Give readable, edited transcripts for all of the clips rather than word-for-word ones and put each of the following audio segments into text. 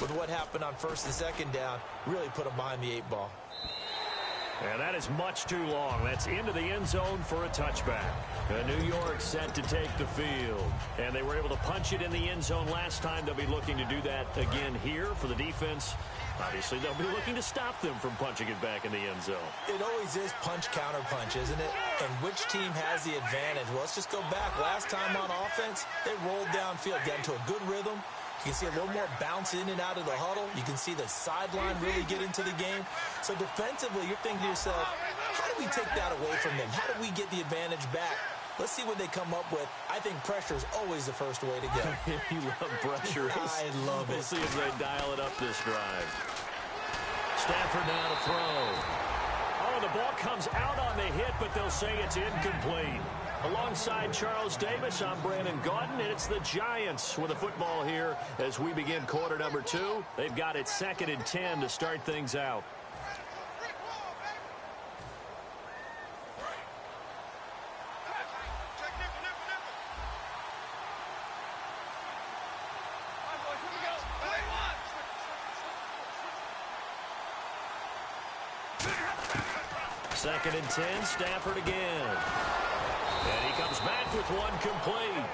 with what happened on first and second down, really put them behind the 8 ball. And that is much too long. That's into the end zone for a touchback. New York set to take the field. And they were able to punch it in the end zone last time. They'll be looking to do that again here for the defense. Obviously, they'll be looking to stop them from punching it back in the end zone. It always is punch-counter-punch, isn't it? And which team has the advantage? Well, let's just go back. Last time on offense, they rolled downfield, got into a good rhythm. You can see a little more bounce in and out of the huddle. You can see the sideline really get into the game. So defensively, you're thinking to yourself, how do we take that away from them? How do we get the advantage back? Let's see what they come up with. I think pressure is always the first way to go. You love pressure. I love it. We'll see if they dial it up this drive. Stafford now to throw. Oh, the ball comes out on the hit, but they'll say it's incomplete. Alongside Charles Davis, I'm Brandon Gaudin, and it's the Giants with the football here as we begin quarter number 2. They've got it 2nd and 10 to start things out. Second and 10, Stafford again. And he comes back with one complete.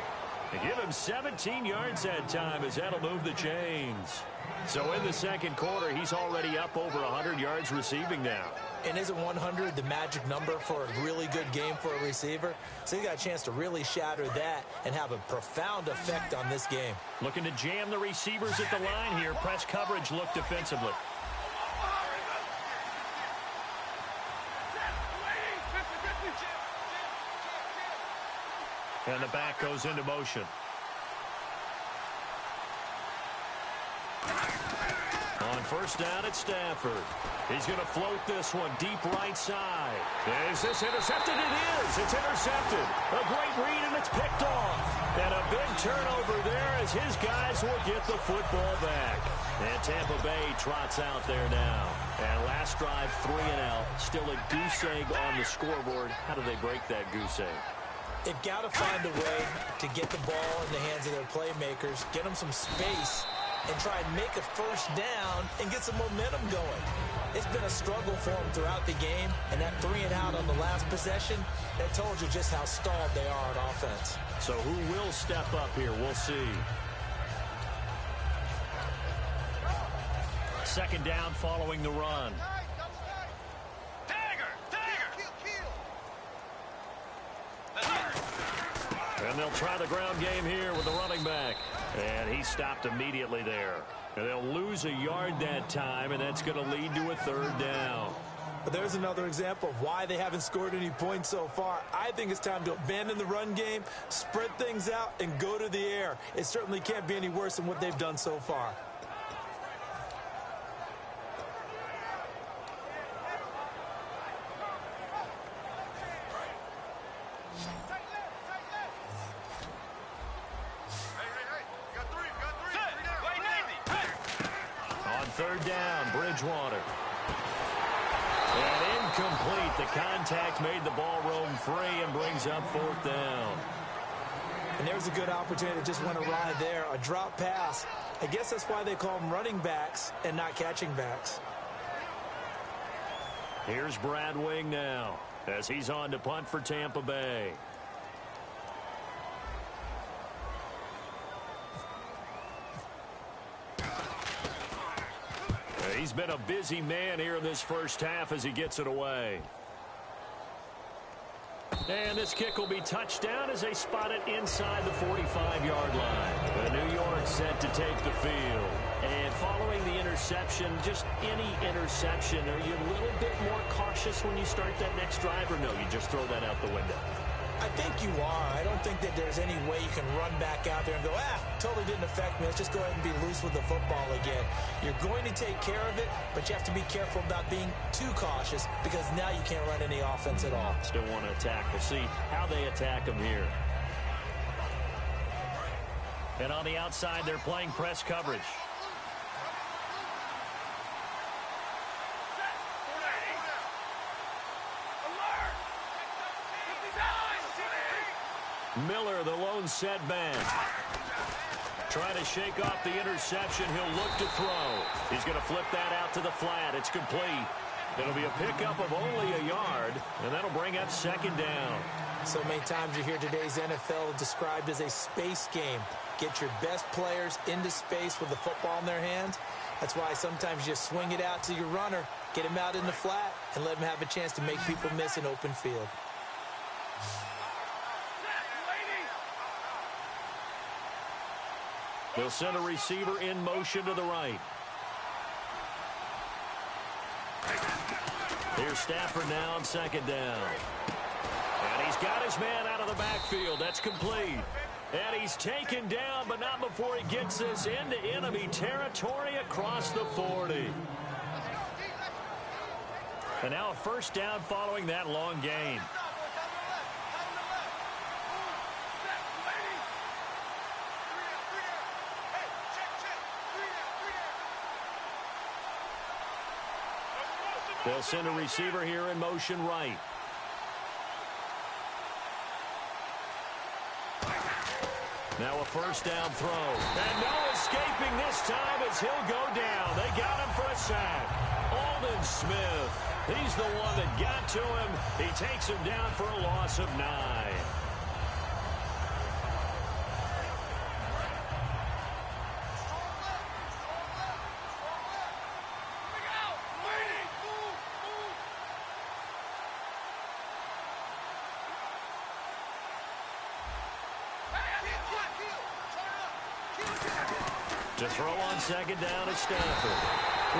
They give him 17 yards that time as that'll move the chains. So in the second quarter, he's already up over 100 yards receiving now. And isn't 100 the magic number for a really good game for a receiver? So he got a chance to really shatter that and have a profound effect on this game. Looking to jam the receivers at the line here. Press coverage look defensively. And the back goes into motion. On first down, it's Stafford. He's going to float this one deep right side. Is this intercepted? It is. It's intercepted. A great read, and it's picked off. And a big turnover there as his guys will get the football back. And Tampa Bay trots out there now. And last drive, 3 and out. Still a goose egg on the scoreboard. How do they break that goose egg? They've got to find a way to get the ball in the hands of their playmakers, get them some space, and try and make a first down and get some momentum going. It's been a struggle for them throughout the game, and that 3 and out on the last possession, that told you just how stalled they are on offense. So who will step up here? We'll see. Second down following the run. And they'll try the ground game here with the running back. And he stopped immediately there. And they'll lose a yard that time, and that's going to lead to a 3rd down. But there's another example of why they haven't scored any points so far. I think it's time to abandon the run game, spread things out, and go to the air. It certainly can't be any worse than what they've done so far. Third down, Bridgewater. And incomplete. The contact made the ball roam free and brings up 4th down. And there's a good opportunity that just went awry there. A drop pass. I guess that's why they call them running backs and not catching backs. Here's Brad Wing now as he's on to punt for Tampa Bay. He's been a busy man here in this first half as he gets it away. And this kick will be touched down as they spot it inside the 45-yard line. The New York set to take the field. And following the interception, just any interception, are you a little bit more cautious when you start that next drive, or no, you just throw that out the window? I think you are. I don't think that there's any way you can run back out there and go, totally didn't affect me. Let's just go ahead and be loose with the football again. You're going to take care of it, but you have to be careful about being too cautious because now you can't run any offense at all. Still want to attack. We'll see how they attack them here. And on the outside, they're playing press coverage. Miller, the lone setback. Trying to shake off the interception. He'll look to throw. He's going to flip that out to the flat. It's complete. It'll be a pickup of only a yard, and that'll bring up second down. So many times you hear today's NFL described as a space game. Get your best players into space with the football in their hands. That's why sometimes you just swing it out to your runner, get him out in the flat, and let him have a chance to make people miss an open field. They'll send a receiver in motion to the right. Here's Stafford now on second down. And he's got his man out of the backfield. That's complete. And he's taken down, but not before he gets this into enemy territory across the 40. And now a first down following that long gain. They'll send a receiver here in motion right. Now a first down throw. And no escaping this time as he'll go down. They got him for a sack. Aldon Smith. He's the one that got to him. He takes him down for a loss of 9. To throw on second down is Stafford.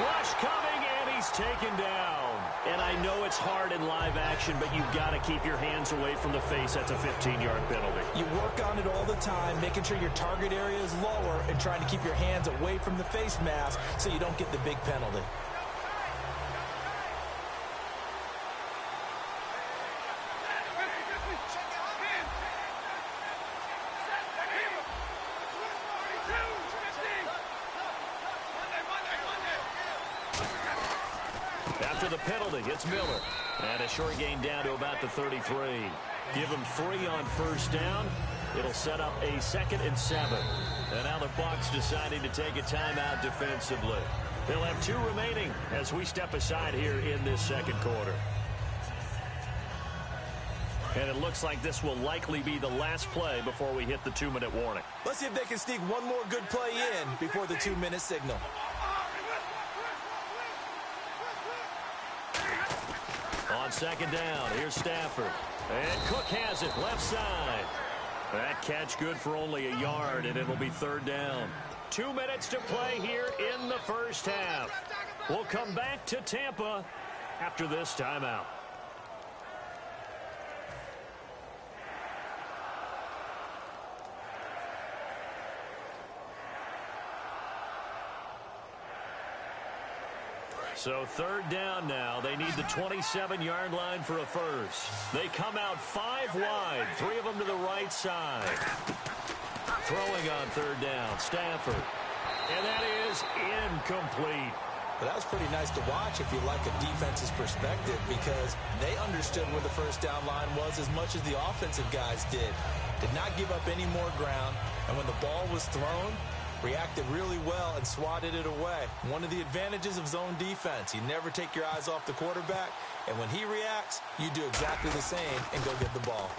Rush coming, and he's taken down. And I know it's hard in live action, but you've got to keep your hands away from the face. That's a 15-yard penalty. You work on it all the time, making sure your target area is lower and trying to keep your hands away from the face mask so you don't get the big penalty. After the penalty, it's Miller. And a short gain down to about the 33. Give him 3 on first down. It'll set up a 2nd and 7. And now the Bucs deciding to take a timeout defensively. They'll have 2 remaining as we step aside here in this second quarter. And it looks like this will likely be the last play before we hit the 2-minute warning. Let's see if they can sneak one more good play in before the 2-minute signal. On second down, here's Stafford. And Cook has it, left side. That catch good for only a yard, and it'll be 3rd down. 2 minutes to play here in the first half. We'll come back to Tampa after this timeout. So 3rd down now. They need the 27-yard line for a first. They come out 5 wide, 3 of them to the right side. Throwing on 3rd down, Stafford. And that is incomplete. But that was pretty nice to watch if you like a defense's perspective, because they understood where the first down line was as much as the offensive guys did. Did not give up any more ground, and when the ball was thrown, reacted really well and swatted it away. One of the advantages of zone defense, you never take your eyes off the quarterback, and when he reacts, you do exactly the same and go get the ball.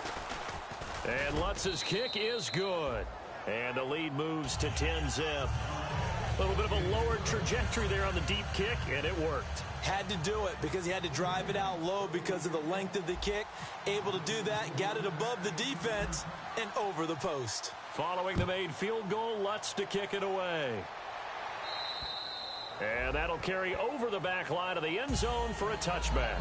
And Lutz's kick is good. And the lead moves to 10-zip. A little bit of a lower trajectory there on the deep kick, and it worked. Had to do it because he had to drive it out low because of the length of the kick. Able to do that, got it above the defense and over the post. Following the made field goal, Lutz to kick it away. And that'll carry over the back line of the end zone for a touchback.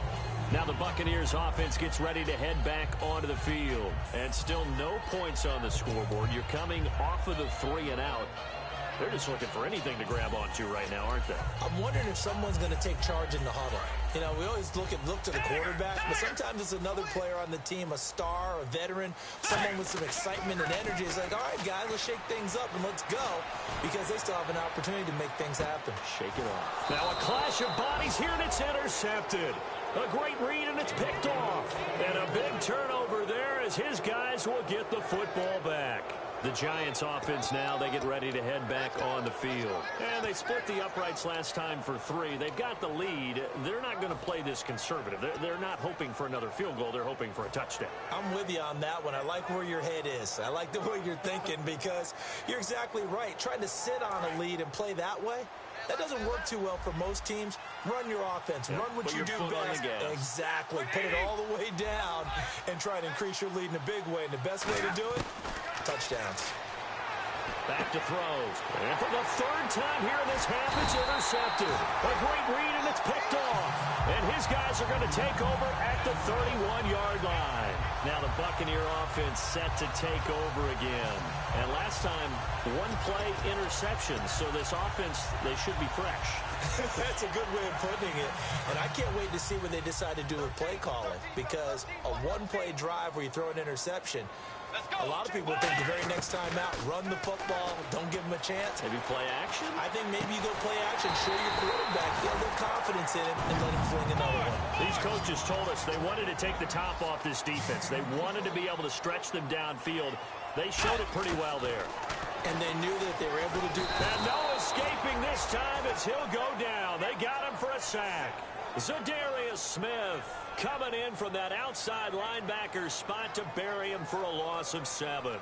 Now the Buccaneers offense gets ready to head back onto the field. And still no points on the scoreboard. You're coming off of the 3 and out. They're just looking for anything to grab onto right now, aren't they? I'm wondering if someone's going to take charge in the huddle. You know, we always look to the quarterback, but sometimes it's another player on the team, a star, a veteran, someone with some excitement and energy. It's like, all right, guys, let's shake things up and let's go, because they still have an opportunity to make things happen. Shake it off. Now a clash of bodies here, and it's intercepted. A great read, and it's picked off. And a big turnover there as his guys will get the football back. The Giants offense now, they get ready to head back on the field. And they split the uprights last time for 3. They've got the lead. They're not going to play this conservative. They're not hoping for another field goal. They're hoping for a touchdown. I'm with you on that one. I like where your head is. I like the way you're thinking because you're exactly right. Trying to sit on a lead and play that way, that doesn't work too well for most teams. Run your offense. Run what you do best. Exactly. Put it all the way down and try to increase your lead in a big way. And the best way to do it, touchdowns. Back to throws. And for the 3rd time here in this half, it's intercepted. A great read, and it's picked off. And his guys are going to take over at the 31-yard line. Now the Buccaneer offense set to take over again. And last time, 1-play interception. So this offense, they should be fresh. That's a good way of putting it. And I can't wait to see what they decide to do with play calling. Because a 1-play drive where you throw an interception, a lot of people think the very next time out, run the football, don't give them a chance. Maybe play action? I think maybe you go play action, show your quarterback, get a little confidence in him, and let him fling another one. These coaches told us they wanted to take the top off this defense. They wanted to be able to stretch them downfield. They showed it pretty well there. And they knew that they were able to do that. And no escaping this time as he'll go down. They got him for a sack. Zadarius Smith coming in from that outside linebacker spot to bury him for a loss of 7.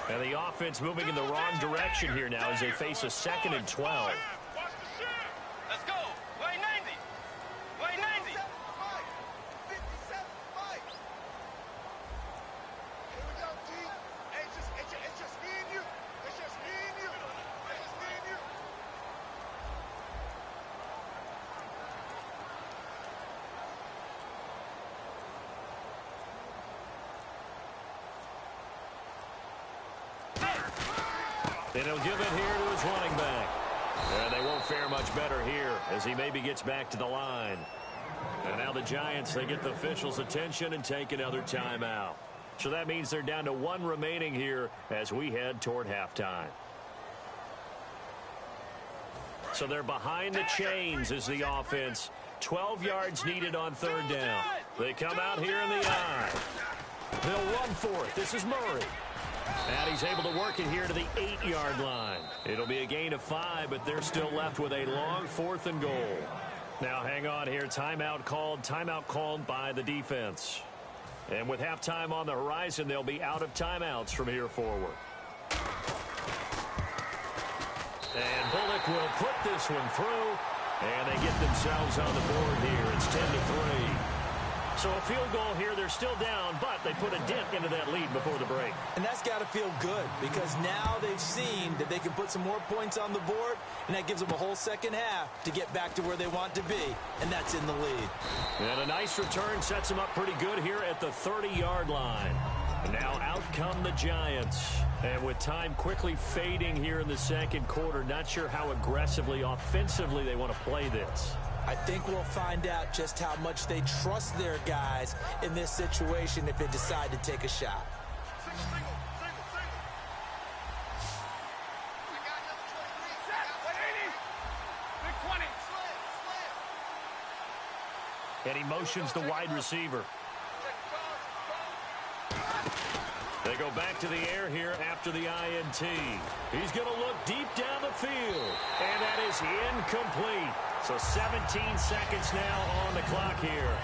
And the offense moving in the wrong direction here now as they face a 2nd and 12. Let's go. Play 90. Play 90. Here we go, T. It's just me and you. It's just me and you. It's just me and you. And he'll give it here to his running back. And they won't fare much better here as he maybe gets back to the line. And now the Giants, they get the officials' attention and take another timeout. So that means they're down to 1 remaining here as we head toward halftime. So they're behind the chains as the offense. 12 yards needed on 3rd down. They come out here in the eye. They'll run for it. This is Murray. And he's able to work it here to the 8-yard line. It'll be a gain of 5, but they're still left with a long 4th and goal. Now hang on here. Timeout called by the defense. And with halftime on the horizon, they'll be out of timeouts from here forward. And Bullock will put this one through. And they get themselves on the board here. It's 10-3. So a field goal here, they're still down, but they put a dent into that lead before the break. And that's got to feel good because now they've seen that they can put some more points on the board, and that gives them a whole second half to get back to where they want to be, and that's in the lead. And a nice return sets them up pretty good here at the 30-yard line. And now out come the Giants. And with time quickly fading here in the 2nd quarter, not sure how aggressively, offensively they want to play this. I think we'll find out just how much they trust their guys in this situation if they decide to take a shot. And he motions the wide receiver. They go back to the air here after the INT. He's going to look deep down the field. And that is incomplete. So 17 seconds now on the clock here.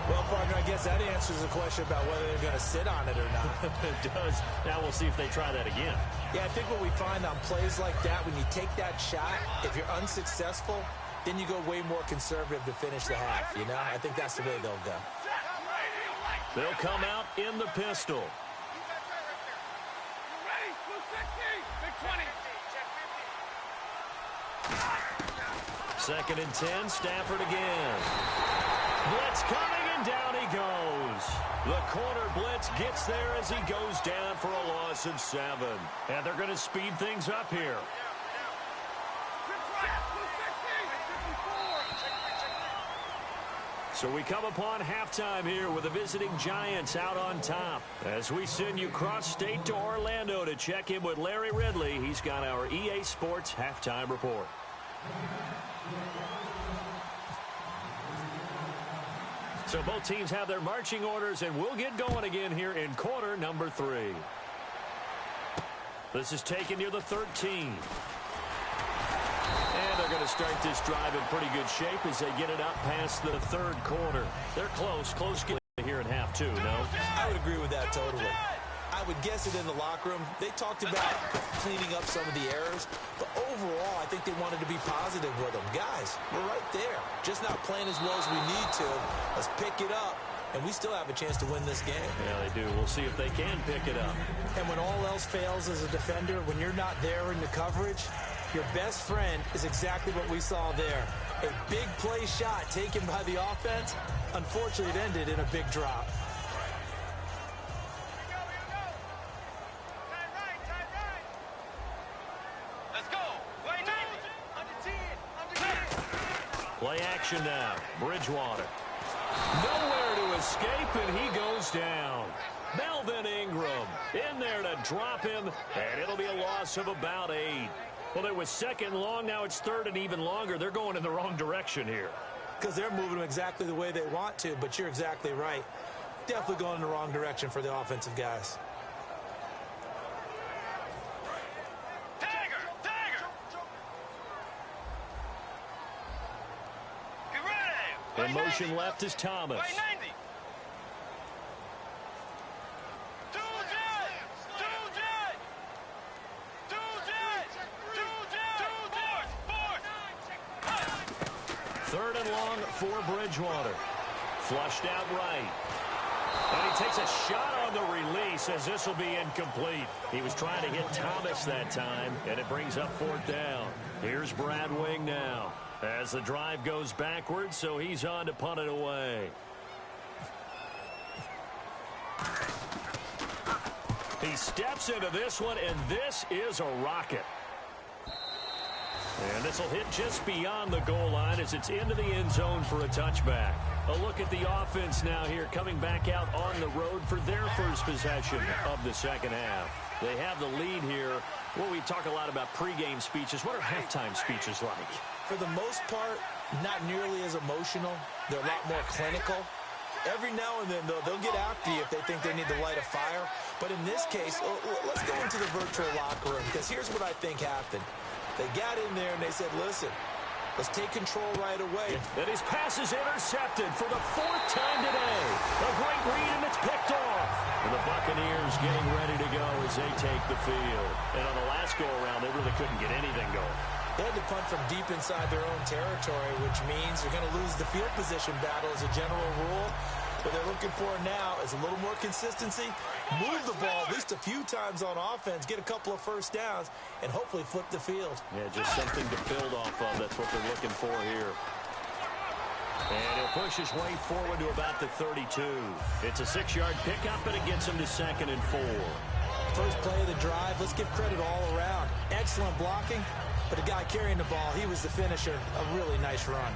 Well, partner, I guess that answers the question about whether they're going to sit on it or not. It does. Now we'll see if they try that again. Yeah, I think what we find on plays like that, when you take that shot, if you're unsuccessful, then you go way more conservative to finish the half, you know? I think that's the way they'll go. They'll come out in the pistol. Second and 10, Stafford again. Blitz coming, and down he goes. The corner blitz gets there as he goes down for a loss of 7. And they're going to speed things up here. So we come upon halftime here with the visiting Giants out on top. As we send you cross-state to Orlando to check in with Larry Ridley. He's got our EA Sports halftime report. So both teams have their marching orders, and we'll get going again here in quarter number 3. This is taken near the 13. And they're going to start this drive in pretty good shape as they get it up past the third quarter. They're close here in half 2, no? I would agree with that totally. I would guess it in the locker room. They talked about cleaning up some of the errors, but overall, I think they wanted to be positive with them. Guys, we're right there. Just not playing as well as we need to. Let's pick it up, and we still have a chance to win this game. Yeah, they do. We'll see if they can pick it up. And when all else fails as a defender, when you're not there in the coverage, your best friend is exactly what we saw there. A big play shot taken by the offense. Unfortunately, it ended in a big drop. Play action now. Bridgewater. Nowhere to escape, and he goes down. Melvin Ingram in there to drop him, and it'll be a loss of about 8. Well, it was second long. Now it's third and even longer. They're going in the wrong direction here. Because they're moving them exactly the way they want to, but you're exactly right. Definitely going in the wrong direction for the offensive guys. In motion left is Thomas. Third and long for Bridgewater. Flushed out right. And he takes a shot on the release as this will be incomplete. He was trying to hit Thomas that time, and it brings up fourth down. Here's Brad Wing now as the drive goes backwards, so he's on to punt it away. He steps into this one, and this is a rocket. And this will hit just beyond the goal line as it's into the end zone for a touchback. A look at the offense now here, coming back out on the road for their first possession of the second half. They have the lead here. Well, we talk a lot about pregame speeches. What are halftime speeches like? For the most part, not nearly as emotional. They're a lot more clinical. Every now and then, though, they'll get after you if they think they need to light a fire. But in this case, let's go into the virtual locker room, because here's what I think happened. They got in there and they said, listen, let's take control right away. And his pass is intercepted for the 4th time today. A great read, and it's picked off. And the Buccaneers getting ready to go as they take the field. And on the last go-around, they really couldn't get anything going. They had to punt from deep inside their own territory, which means they're going to lose the field position battle as a general rule. What they're looking for now is a little more consistency, move the ball at least a few times on offense, get a couple of first downs, and hopefully flip the field. Yeah, just something to build off of. That's what they're looking for here. And he'll push his way forward to about the 32. It's a 6-yard pickup, and it gets him to 2nd and 4. First play of the drive, let's give credit all around. Excellent blocking, but the guy carrying the ball, he was the finisher. A really nice run.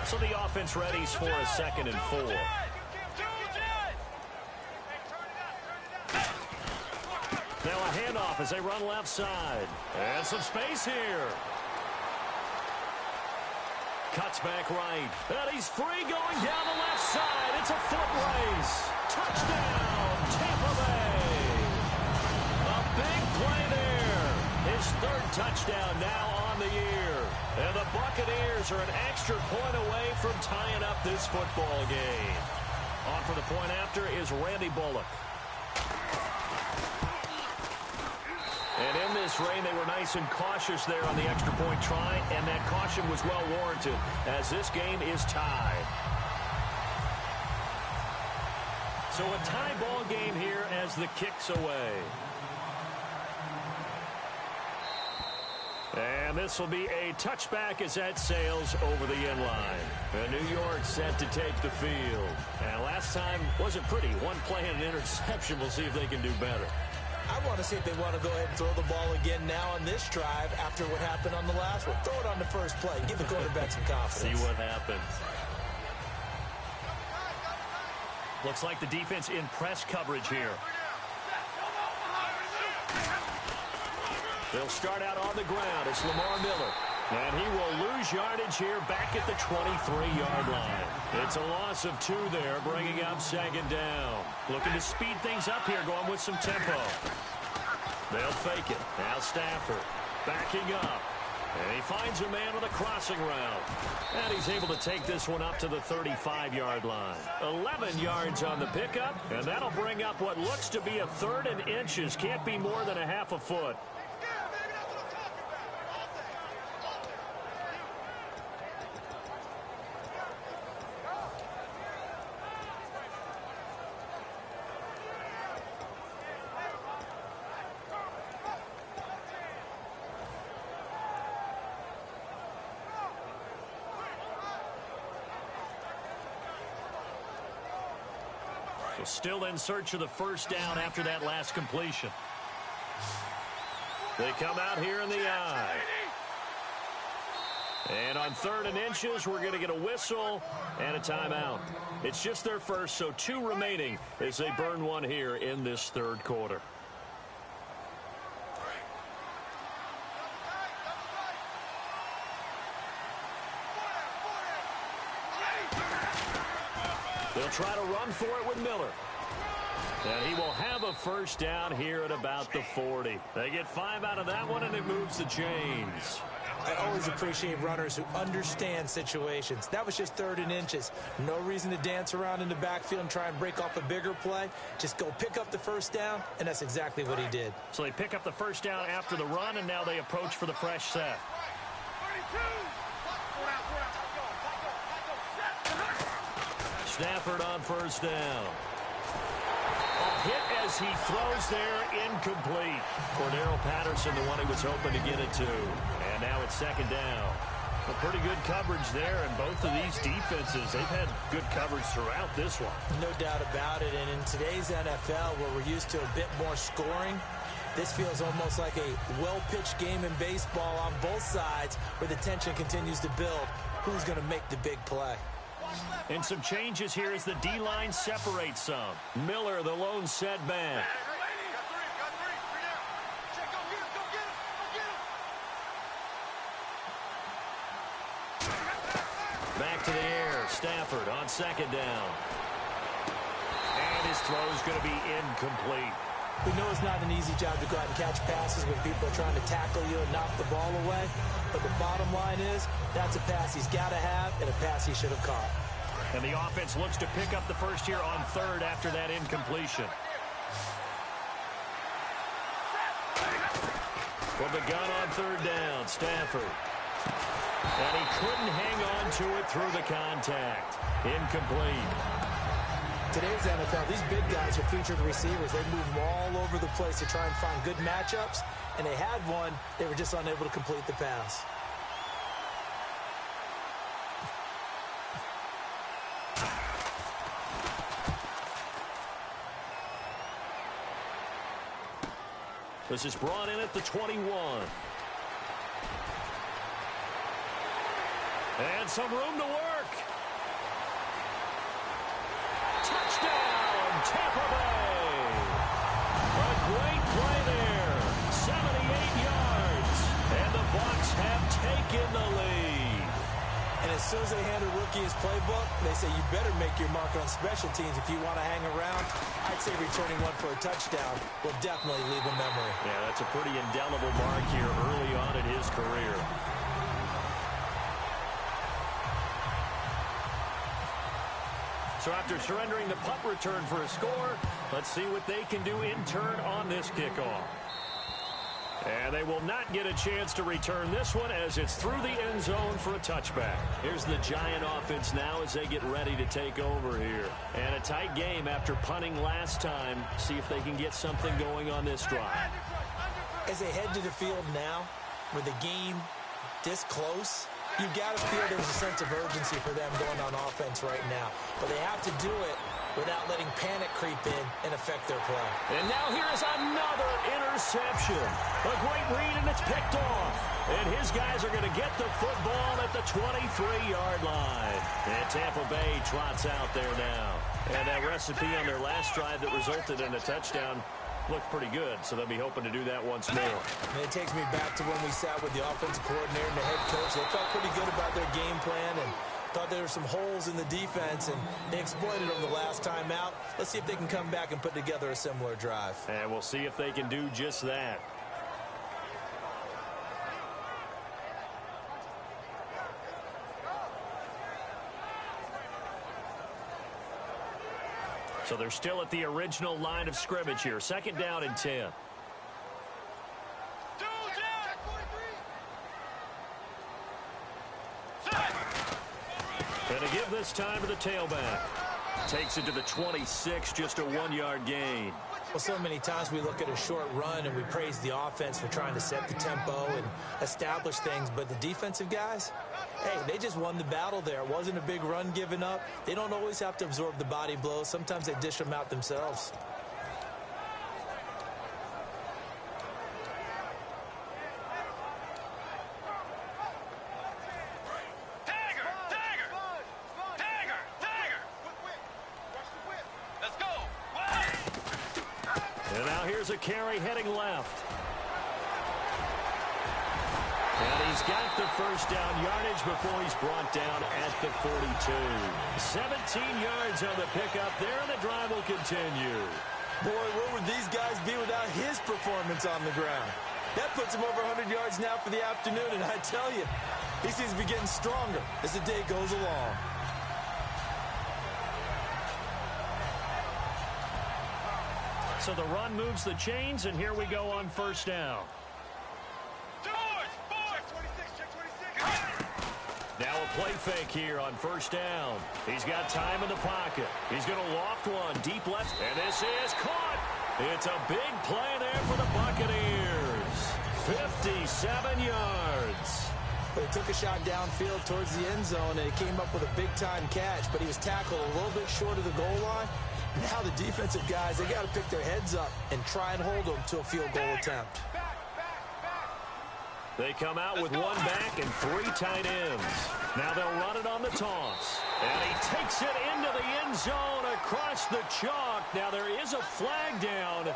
So the offense readies for a 2nd and 4. Now a handoff as they run left side. And some space here. Cuts back right. And he's free going down the left side. It's a foot race. Touchdown, Tampa Bay. A big play there. His 3rd touchdown now on the year. And the Buccaneers are an extra point away from tying up this football game. On for the point after is Randy Bullock. And in this rain, they were nice and cautious there on the extra point try, and that caution was well warranted as this game is tied. So a tie ball game here as the kick's away. And this will be a touchback as that sails over the end line. And New York set to take the field. And last time wasn't pretty. One play and an interception. We'll see if they can do better. I want to see if they want to go ahead and throw the ball again now on this drive after what happened on the last one. Throw it on the first play. Give the quarterback some confidence. See what happens. Looks like the defense in press coverage here. They'll start out on the ground. It's Lamar Miller. And he will lose yardage here back at the 23-yard line. It's a loss of 2 there, bringing up second down. Looking to speed things up here, going with some tempo. They'll fake it. Now Stafford backing up. And he finds a man on the crossing route. And he's able to take this one up to the 35-yard line. 11 yards on the pickup, and that'll bring up what looks to be a 3rd and inches. Can't be more than a half a foot. Still in search of the first down after that last completion. They come out here in the eye. And on 3rd and inches, we're going to get a whistle and a timeout. It's just their first, so 2 remaining as they burn one here in this 3rd quarter. They'll try to run for it with Miller. And he will have a first down here at about the 40. They get 5 out of that one, and it moves the chains. I always appreciate runners who understand situations. That was just 3rd and inches. No reason to dance around in the backfield and try and break off a bigger play. Just go pick up the first down, and that's exactly what he did. So they pick up the first down after the run, and now they approach for the fresh set. Stafford on first down. A hit as he throws there, incomplete. Cordero Patterson, the one he was hoping to get it to. And now it's second down. A pretty good coverage there, and both of these defenses, they've had good coverage throughout this one. No doubt about it, and in today's NFL, where we're used to a bit more scoring, this feels almost like a well-pitched game in baseball on both sides, where the tension continues to build. Who's going to make the big play? And some changes here as the D-line separates some. Miller, the lone setback. Back to the air. Stafford on second down. And his throw's going to be incomplete. We know it's not an easy job to go out and catch passes when people are trying to tackle you and knock the ball away. But the bottom line is, that's a pass he's got to have and a pass he should have caught. And the offense looks to pick up the first here on 3rd after that incompletion. From the gun on 3rd down, Stafford. And he couldn't hang on to it through the contact. Incomplete. Today's NFL, these big guys are featured receivers. They move all over the place to try and find good matchups, and they had one. They were just unable to complete the pass. This is brought in at the 21. And some room to work. Touchdown, Tampa Bay. A great play there. 78 yards. And the Bucs have taken the lead. And as soon as they hand a rookie his playbook, they say you better make your mark on special teams if you want to hang around. I'd say returning one for a touchdown will definitely leave a memory. Yeah, that's a pretty indelible mark here early on in his career. So after surrendering the punt return for a score, let's see what they can do in turn on this kickoff. And they will not get a chance to return this one as it's through the end zone for a touchback. Here's the Giant offense now as they get ready to take over here. And a tight game after punting last time. See if they can get something going on this drive. As they head to the field now, with the game this close, you've got to feel there's a sense of urgency for them going on offense right now. But they have to do it without letting panic creep in and affect their play. And now here is another interception. A great read, and it's picked off. And his guys are going to get the football at the 23-yard line. And Tampa Bay trots out there now. And that recipe on their last drive that resulted in a touchdown, looked pretty good, so they'll be hoping to do that once more. And it takes me back to when we sat with the offensive coordinator and the head coach. They felt pretty good about their game plan and thought there were some holes in the defense, and they exploited them the last time out. Let's see if they can come back and put together a similar drive. And we'll see if they can do just that. So they're still at the original line of scrimmage here. 2nd down and 10. Going to give this time to the tailback. Takes it to the 26, just a 1-yard gain. Well, so many times we look at a short run and we praise the offense for trying to set the tempo and establish things, but the defensive guys, hey, they just won the battle there. It wasn't a big run given up. They don't always have to absorb the body blows. Sometimes they dish them out themselves. A carry heading left. And he's got the first down yardage before he's brought down at the 42. 17 yards on the pickup there, and the drive will continue. Boy, where would these guys be without his performance on the ground? That puts him over 100 yards now for the afternoon, and I tell you, he seems to be getting stronger as the day goes along. So the run moves the chains, and here we go on 1st down. Now a play fake here on 1st down. He's got time in the pocket. He's going to loft one deep left, and this is caught. It's a big play there for the Buccaneers. 57 yards. They took a shot downfield towards the end zone, and he came up with a big-time catch, but he was tackled a little bit short of the goal line. Now the defensive guys, they got to pick their heads up and try and hold them to a field goal attempt. They come out with 1 back and 3 tight ends. Now they'll run it on the toss. And he takes it into the end zone across the chalk. Now there is a flag down,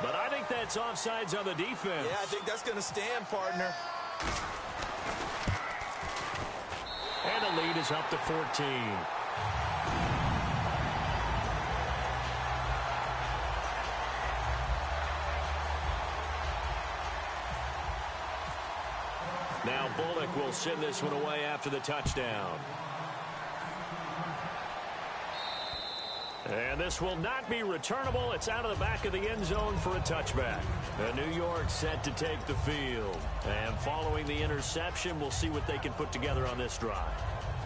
but I think that's offsides on the defense. Yeah, I think that's going to stand, partner. And the lead is up to 14. Now Bullock will send this one away after the touchdown. And this will not be returnable. It's out of the back of the end zone for a touchback. New York set to take the field. And following the interception, we'll see what they can put together on this drive.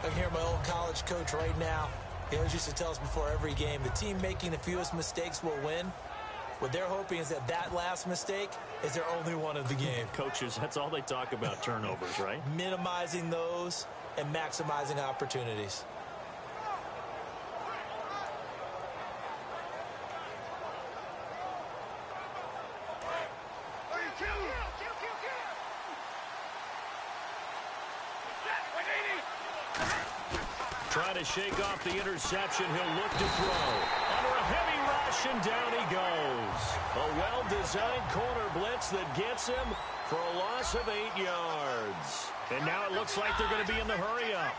I can hear my old college coach right now. He always used to tell us before every game, the team making the fewest mistakes will win. What they're hoping is that that last mistake is their only one of the game. Coaches, that's all they talk about, turnovers, right? Minimizing those and maximizing opportunities. Trying to shake off the interception. He'll look to throw. Under a heavy rush, and down he goes. A well-designed corner blitz that gets him for a loss of 8 yards. And now it looks like they're going to be in the hurry-up.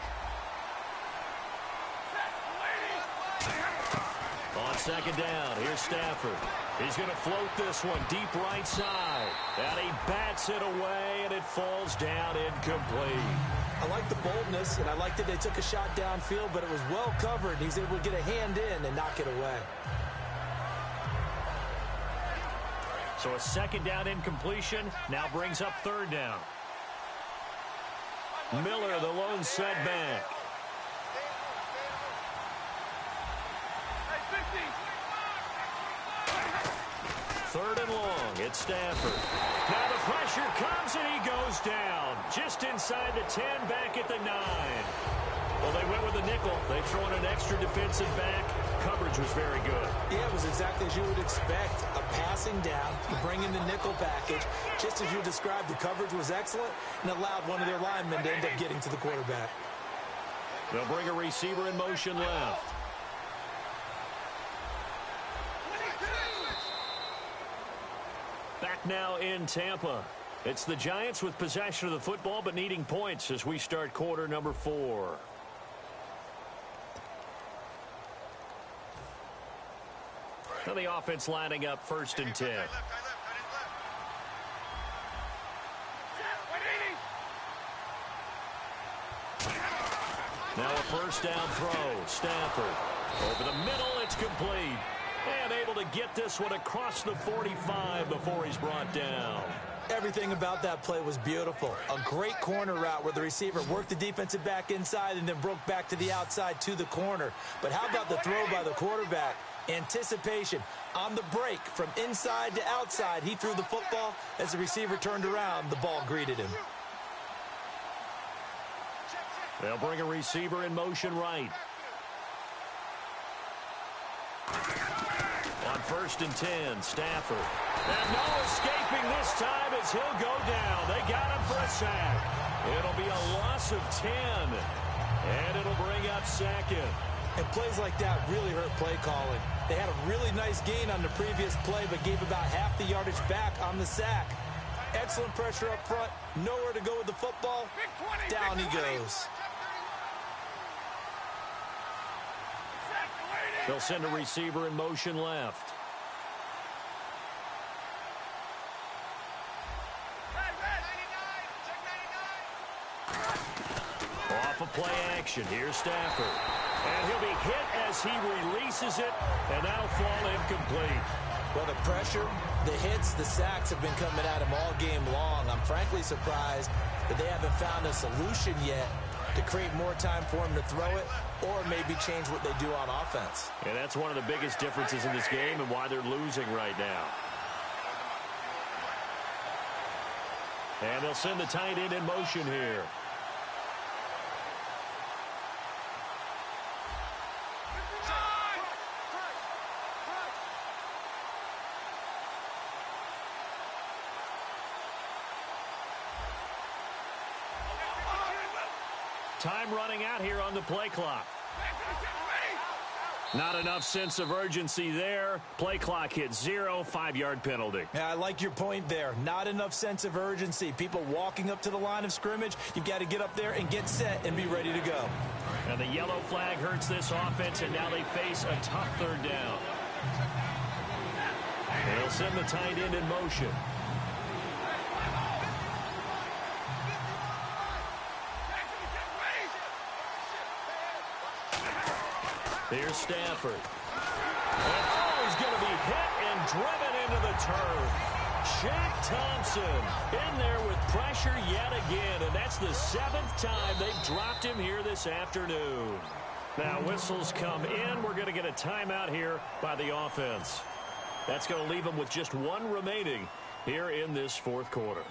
On 2nd down, here's Stafford. He's going to float this one deep right side. And he bats it away, and it falls down incomplete. I like the boldness, and I like that they took a shot downfield, but it was well covered. He's able to get a hand in and knock it away. So a 2nd down incompletion now brings up 3rd down. Miller, the lone setback. 3rd and long. It's Stafford. Now the pressure comes, and he goes down. Just inside the 10, back at the 9. Well, they went with a nickel. They throw in an extra defensive back. Coverage was very good. Yeah, it was exactly as you would expect. A passing down. You bring in the nickel package. Just as you described, the coverage was excellent and allowed one of their linemen to end up getting to the quarterback. They'll bring a receiver in motion left. back now in Tampa. It's the Giants with possession of the football but needing points as we start quarter number 4. Now the offense lining up 1st and 10. Now a first down throw. Stafford over the middle. It's complete. And able to get this one across the 45 before he's brought down. Everything about that play was beautiful. A great corner route where the receiver worked the defensive back inside and then broke back to the outside to the corner. But how about the throw by the quarterback? Anticipation on the break from inside to outside. He threw the football. As the receiver turned around, the ball greeted him. They'll bring a receiver in motion right. On 1st and 10, Stafford. And no escaping this time as he'll go down. They got him for a sack. It'll be a loss of 10. And it'll bring up 2nd. And plays like that really hurt play calling. They had a really nice gain on the previous play, but gave about half the yardage back on the sack. Excellent pressure up front. Nowhere to go with the football. Down he goes. They'll send a receiver in motion left. Off of play action. Here's Stafford. And he'll be hit as he releases it, and that'll fall incomplete. Well, the pressure, the hits, the sacks have been coming at him all game long. I'm frankly surprised that they haven't found a solution yet to create more time for him to throw it or maybe change what they do on offense. And that's one of the biggest differences in this game and why they're losing right now. And they'll send the tight end in motion here. Time running out here on the play clock. Not enough sense of urgency there. Play clock hit 0, 5-yard penalty. Yeah, I like your point there. Not enough sense of urgency. People walking up to the line of scrimmage, you've got to get up there and get set and be ready to go. And the yellow flag hurts this offense, and now they face a tough 3rd down. They'll send the tight end in motion. Here's Stafford. And he's going to be hit and driven into the turf. Shaq Thompson in there with pressure yet again, and that's the 7th time they've dropped him here this afternoon. Now whistles come in. We're going to get a timeout here by the offense. That's going to leave them with just 1 remaining here in this 4th quarter.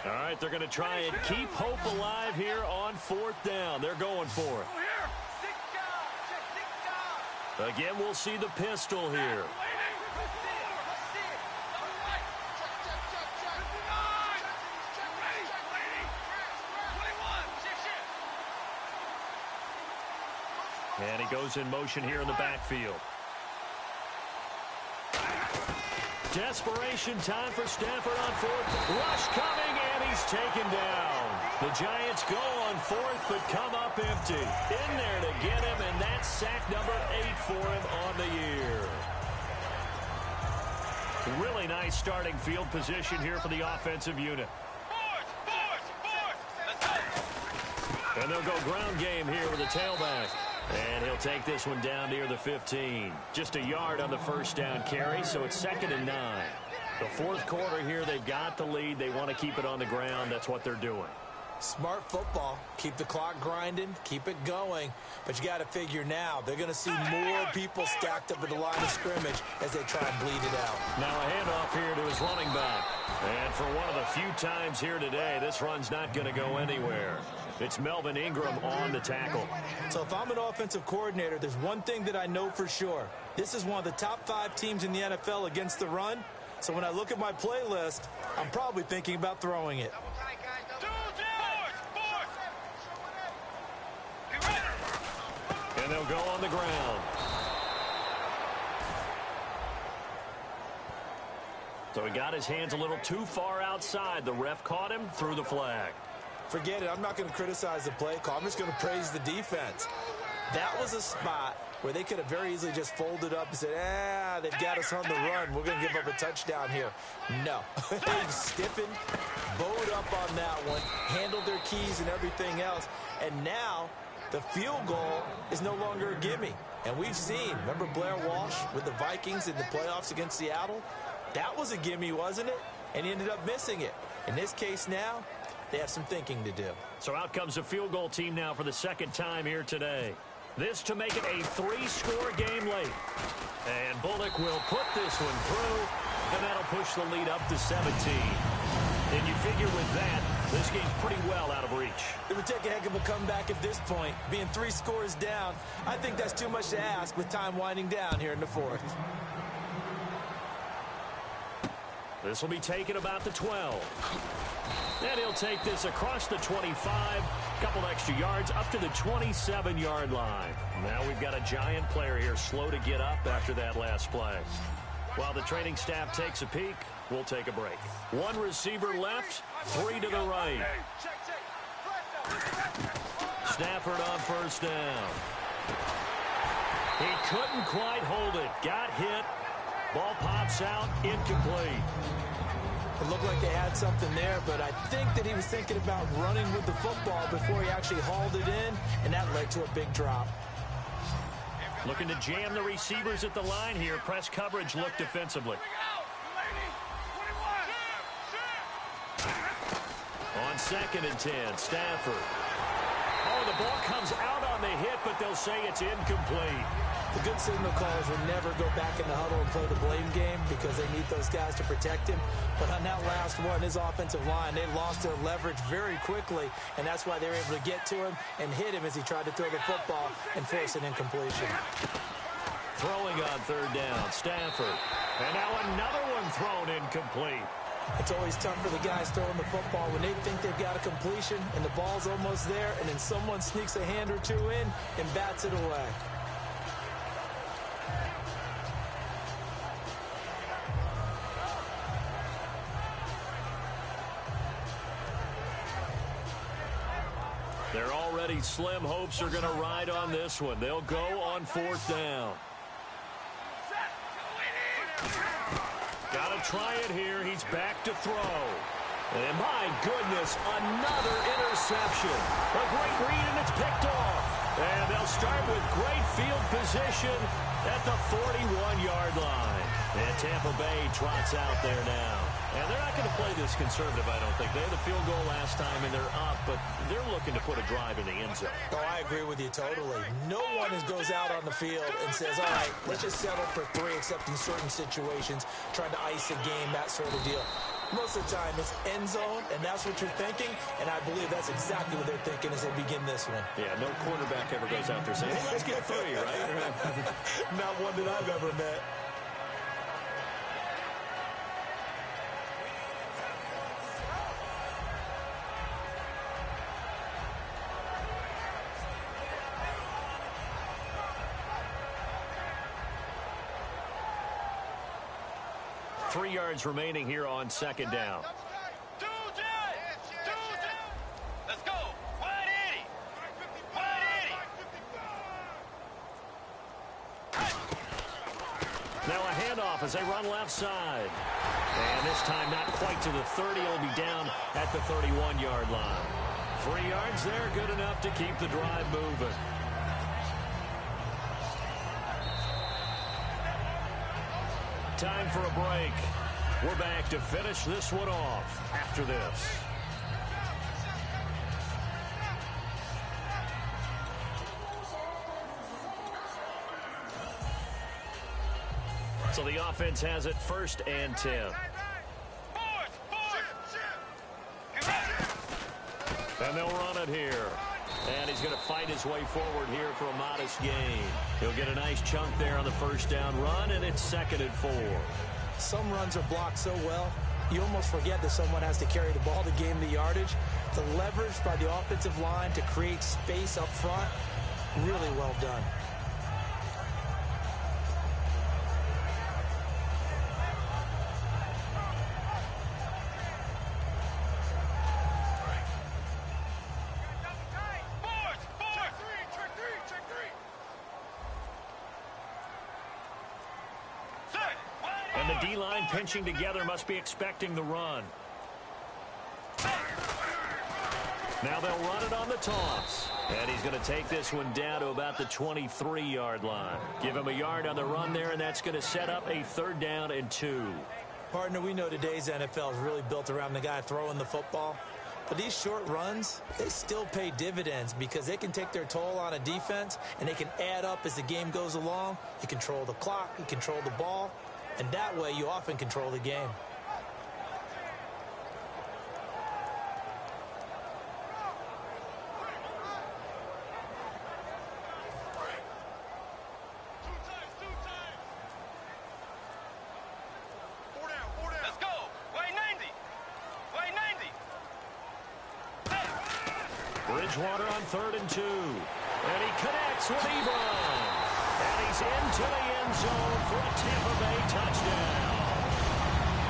All right, they're going to try and keep hope alive here on 4th down. They're going for it. Again, we'll see the pistol here. And he goes in motion here in the backfield. Desperation time for Stafford on 4th. Rush coming, and he's taken down. The Giants go on 4th, but come up empty. In there to get him, and that's sack number 8 for him on the year. Really nice starting field position here for the offensive unit. And they'll go ground game here with a tailback. And he'll take this one down near the 15. Just a yard on the first down carry, so it's 2nd and 9. The 4th quarter here, they've got the lead. They want to keep it on the ground. That's what they're doing. Smart football. Keep the clock grinding. Keep it going. But you got to figure now, they're going to see more people stacked up at the line of scrimmage as they try and bleed it out. Now a handoff here to his running back. And for one of the few times here today, this run's not going to go anywhere. It's Melvin Ingram on the tackle. So if I'm an offensive coordinator, there's one thing that I know for sure. This is one of the top 5 teams in the NFL against the run. So when I look at my playlist, I'm probably thinking about throwing it. And they'll go on the ground. So he got his hands a little too far outside. The ref caught him, threw the flag. Forget it. I'm not going to criticize the play call. I'm just going to praise the defense. That was a spot where they could have very easily just folded up and said, they've got us on the run. We're going to give up a touchdown here. No. They stiffened, bowed up on that one, handled their keys and everything else. And now the field goal is no longer a gimme. And we've seen, remember Blair Walsh with the Vikings in the playoffs against Seattle? That was a gimme, wasn't it? And he ended up missing it. In this case now, they have some thinking to do. So out comes a field goal team now for the second time here today. This to make it a 3-score game late. And Bullock will put this one through, and that'll push the lead up to 17. And you figure with that, this game's pretty well out of reach. It would take a heck of a comeback at this point. Being 3 scores down, I think that's too much to ask with time winding down here in the fourth. This will be taken about the 12. And he'll take this across the 25. Couple extra yards up to the 27-yard line. Now we've got a giant player here slow to get up after that last play. While the training staff takes a peek, we'll take a break. 1 receiver left, 3 to the right. Stafford on first down. He couldn't quite hold it. Got hit. Ball pops out, incomplete. It looked like they had something there, but I think that he was thinking about running with the football before he actually hauled it in, and that led to a big drop. Looking to jam the receivers at the line here. Press coverage look defensively. On 2nd and 10, Stafford. Oh, the ball comes out on the hit, but they'll say it's incomplete. The good signal callers will never go back in the huddle and play the blame game because they need those guys to protect him. But on that last one, his offensive line, they lost their leverage very quickly, and that's why they were able to get to him and hit him as he tried to throw the football and force an incompletion. Throwing on 3rd down, Stafford. And now another one thrown incomplete. It's always tough for the guys throwing the football when they think they've got a completion and the ball's almost there, and then someone sneaks a hand or two in and bats it away. They're already slim hopes are going to ride on this one. They'll go on 4th down. Got to try it here. He's back to throw. And my goodness, another interception. A great read, and it's picked off. And they'll start with great field position at the 41-yard line. And Tampa Bay trots out there now. And they're not going to play this conservative, I don't think. They had the field goal last time, and they're up, but they're looking to put a drive in the end zone. Oh, I agree with you totally. No one goes out on the field and says, all right, let's just settle for 3, except in certain situations, trying to ice a game, that sort of deal. Most of the time, it's end zone, and that's what you're thinking, and I believe that's exactly what they're thinking as they begin this one. Yeah, no quarterback ever goes out there saying, hey, let's get 3, right? Not one that I've ever met. Three yards remaining here on 2nd down. Let's go. 180. 180. Now a handoff as they run left side. And this time not quite to the 30. It'll be down at the 31-yard line. 3 yards there, good enough to keep the drive moving. Time for a break. We're back to finish this one off after this. So the offense has it 1st and 10. And they'll run it here. And he's going to fight his way forward here for a modest gain. He'll get a nice chunk there on the 1st down run, and it's 2nd and 4. Some runs are blocked so well, you almost forget that someone has to carry the ball to gain the yardage. The leverage by the offensive line to create space up front, really well done. the D-line pinching together must be expecting the run. Now they'll run it on the toss. And he's going to take this one down to about the 23-yard line. Give him a yard on the run there, and that's going to set up a 3rd down and 2. Partner, we know today's NFL is really built around the guy throwing the football. But these short runs, they still pay dividends because they can take their toll on a defense, and they can add up as the game goes along. You control the clock, you control the ball, and that way you often control the game. Bridgewater on 3rd and 2. And he connects with Ebron. And he's into the end zone for a Tampa Bay touchdown.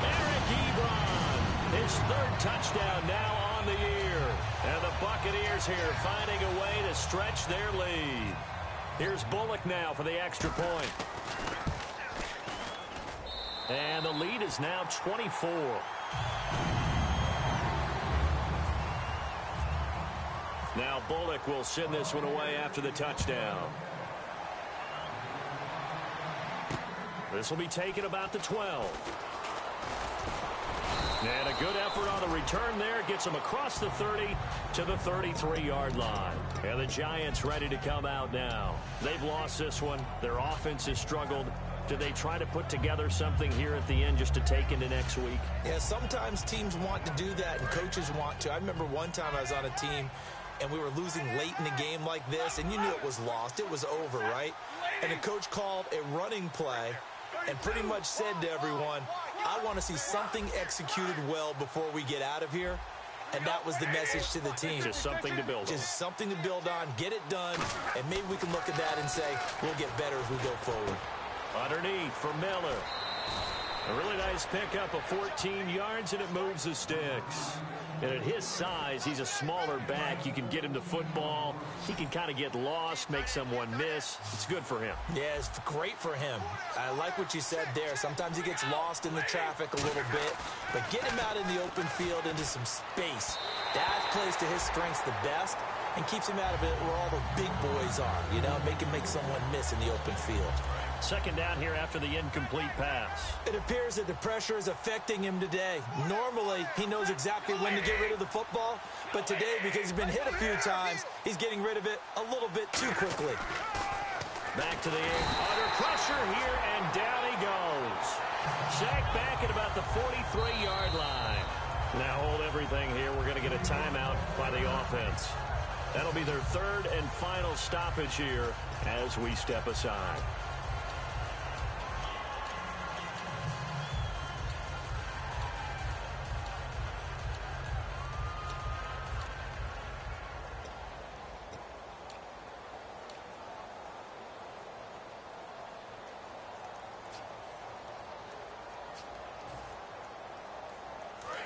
Eric Ebron, his 3rd touchdown now on the year. And the Buccaneers here finding a way to stretch their lead. Here's Bullock now for the extra point. And the lead is now 24. Now Bullock will send this one away after the touchdown. This will be taken about the 12. And a good effort on the return there. Gets him across the 30 to the 33-yard line. And the Giants ready to come out now. They've lost this one. Their offense has struggled. Do they try to put together something here at the end just to take into next week? Yeah, sometimes teams want to do that and coaches want to. I remember one time I was on a team and we were losing late in the game like this, and you knew it was lost. It was over, right? And the coach called a running play and pretty much said to everyone, I want to see something executed well before we get out of here. And that was the message to the team. Just something to build on. Just something to build on, get it done, and maybe we can look at that and say, we'll get better as we go forward. Underneath for Miller. A really nice pickup of 14 yards, and it moves the sticks. And at his size, he's a smaller back. You can get him to football. He can kind of get lost, make someone miss. It's good for him. Yeah, it's great for him. I like what you said there. Sometimes he gets lost in the traffic a little bit, but get him out in the open field into some space. That plays to his strengths the best and keeps him out of it where all the big boys are, you know, make someone miss in the open field. 2nd down here after the incomplete pass. It appears that the pressure is affecting him today. Normally, he knows exactly when to get rid of the football, but today, because he's been hit a few times, he's getting rid of it a little bit too quickly. Back to the end. Under pressure here, and down he goes. Sacked back at about the 43-yard line. Now hold everything here. We're going to get a timeout by the offense. That'll be their 3rd and final stoppage here as we step aside.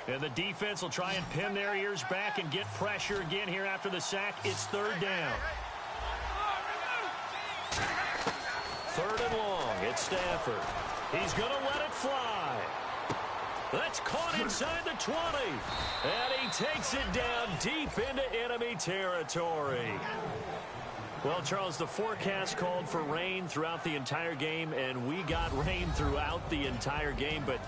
And the defense will try and pin their ears back and get pressure again here after the sack. It's 3rd down. 3rd and long. It's Stafford. He's going to let it fly. That's caught inside the 20. And he takes it down deep into enemy territory. Well, Charles, the forecast called for rain throughout the entire game, and we got rain throughout the entire game. But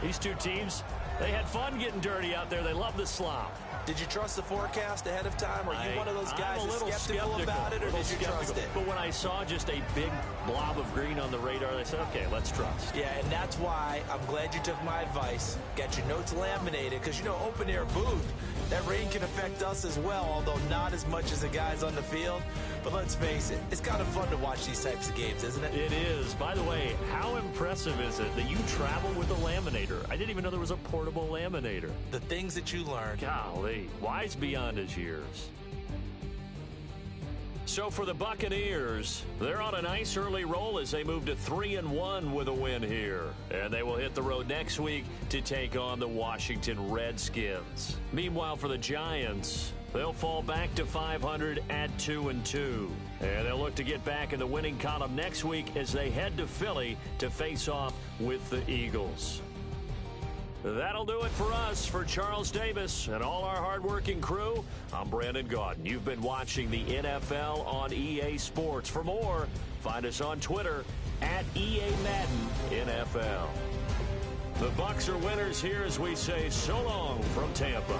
these two teams, they had fun getting dirty out there. They love the slop. Did you trust the forecast ahead of time? Are you one of those guys that's skeptical about it, or did you trust it? But when I saw just a big blob of green on the radar, I said, okay, let's trust. Yeah, and that's why I'm glad you took my advice. Got your notes laminated, because, you know, open-air booth, that rain can affect us as well, although not as much as the guys on the field. But let's face it, it's kind of fun to watch these types of games, isn't it? It is. By the way, how impressive is it that you travel with a laminator? I didn't even know there was a portable laminator. The things that you learn. Golly, wise beyond his years. So for the Buccaneers, they're on a nice early roll as they move to 3-1 with a win here. And they will hit the road next week to take on the Washington Redskins. Meanwhile, for the Giants, They'll fall back to 500 at 2-2. And they'll look to get back in the winning column next week as they head to Philly to face off with the Eagles. That'll do it for us. For Charles Davis and all our hardworking crew, I'm Brandon Gaudin. You've been watching the NFL on EA Sports. For more, find us on Twitter at EA Madden NFL. The Bucs are winners here as we say so long from Tampa.